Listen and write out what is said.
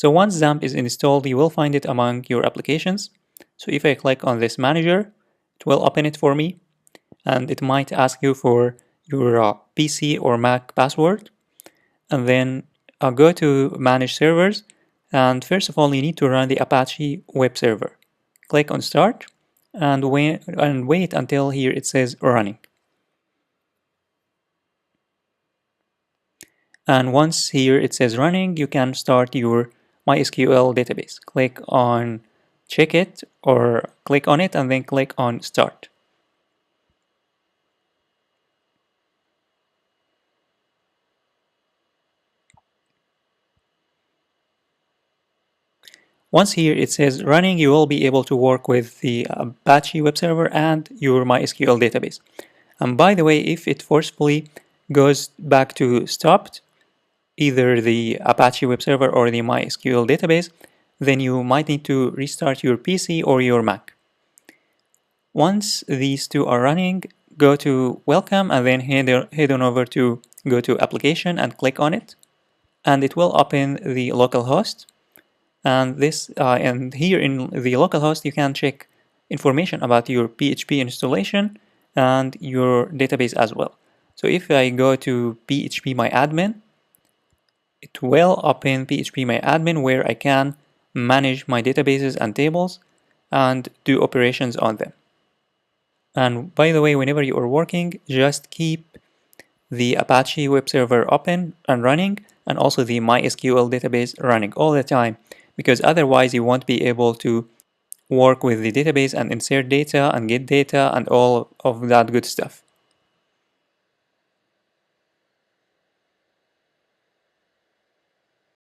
So once XAMPP is installed, you will find it among your applications. So if I click on this manager, it will open it for me, and it might ask you for your PC or Mac password, and then go to manage servers, and first of all you need to run the Apache web server. Click on start and wait until here it says running. And once here it says running, you can start your MySQL database. Click on check it, or click on it and then click on start. Once here it says running, you will be able to work with the Apache web server and your MySQL database. And by the way, if it forcefully goes back to stopped, either the Apache web server or the MySQL database, then you might need to restart your PC or your Mac. Once these two are running, go to welcome and then head on over to go to application and click on it, and it will open the localhost. And here in the localhost you can check information about your PHP installation and your database as well. So if I go to phpMyAdmin, it will open phpMyAdmin, where I can manage my databases and tables and do operations on them. And by the way, whenever you are working, just keep the Apache web server open and running, and also the MySQL database running all the time, because otherwise you won't be able to work with the database and insert data and get data and all of that good stuff.